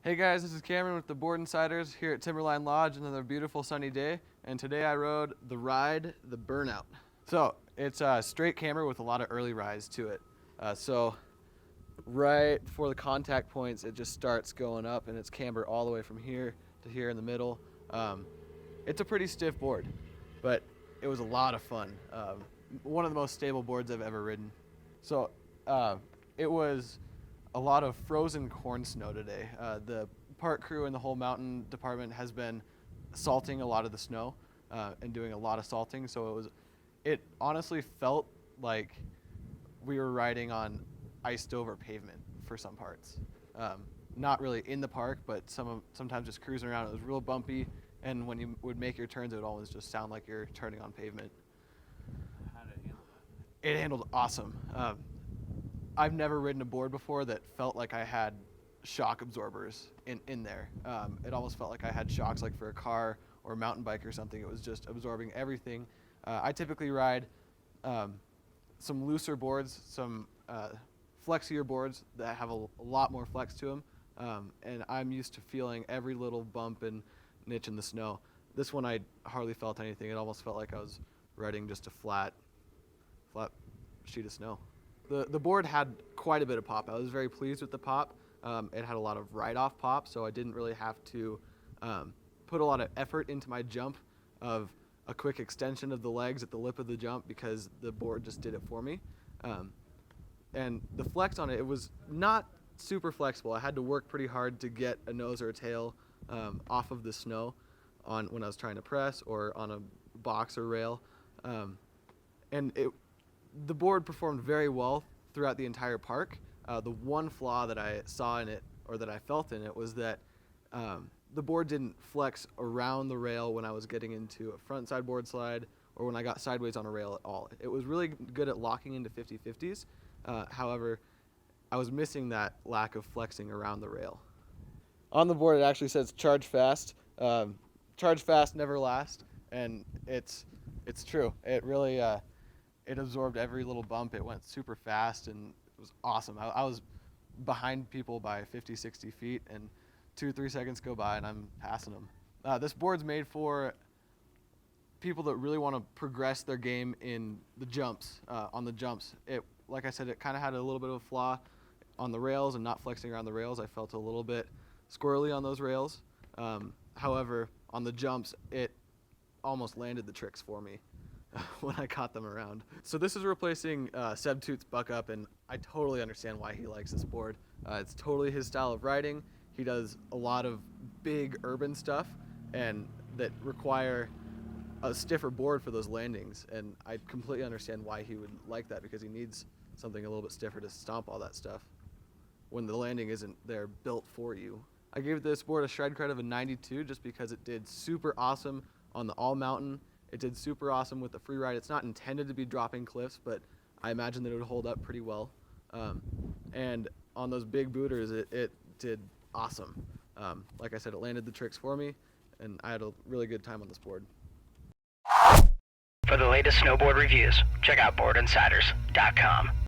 Hey guys, this is Cameron with the Board Insiders here at Timberline Lodge. Another beautiful sunny day, and today I rode the Ride Burnout. So it's a straight camber with a lot of early rise to it. So right before the contact points, it just starts going up, and it's camber all the way from here to here in the middle. It's a pretty stiff board, but it was a lot of fun. One of the most stable boards I've ever ridden. So it was a lot of frozen corn snow today. The park crew and the whole mountain department has been salting a lot of the snow and doing a lot of salting. So it honestly felt like we were riding on iced over pavement for some parts. Not really in the park, but sometimes just cruising around. It was real bumpy, and when you would make your turns, it would always just sound like you're turning on pavement. How did it handle that? It handled awesome. I've never ridden a board before that felt like I had shock absorbers in there. It almost felt like I had shocks like for a car or a mountain bike or something. It was just absorbing everything. I typically ride some looser boards, some flexier boards that have a lot more flex to them, and I'm used to feeling every little bump and niche in the snow. This one I hardly felt anything. It almost felt like I was riding just a flat sheet of snow. The board had quite a bit of pop. I was very pleased with the pop. It had a lot of ride-off pop, so I didn't really have to put a lot of effort into my jump of a quick extension of the legs at the lip of the jump because the board just did it for me. And the flex on it, it was not super flexible. I had to work pretty hard to get a nose or a tail off of the snow when I was trying to press or on a box or rail. The board performed very well throughout the entire park. The one flaw that I saw in it, or that I felt in it, was that the board didn't flex around the rail when I was getting into a front side board slide or when I got sideways on a rail at all. It was really good at locking into 50-50s. However, I was missing that lack of flexing around the rail. On the board, it actually says charge fast. Charge fast, never last, and it's true. It really it absorbed every little bump. It went super fast, and it was awesome. I was behind people by 50, 60 feet, and 2-3 seconds go by, and I'm passing them. This board's made for people that really want to progress their game in the jumps, on the jumps. Like I said, it kind of had a little bit of a flaw on the rails and not flexing around the rails. I felt a little bit squirrely on those rails. However, on the jumps, it almost landed the tricks for me when I caught them around. So this is replacing Seb Toot's Buck Up, and I totally understand why he likes this board. It's totally his style of riding. He does a lot of big urban stuff and that require a stiffer board for those landings, and I completely understand why he would like that, because he needs something a little bit stiffer to stomp all that stuff when the landing isn't there built for you. I gave this board a shred credit of a 92 just because it did super awesome on the all mountain. It did super awesome with the free ride. It's not intended to be dropping cliffs, but I imagine that it would hold up pretty well. And on those big booters, it did awesome. Like I said, it landed the tricks for me, and I had a really good time on this board. For the latest snowboard reviews, check out boardinsiders.com.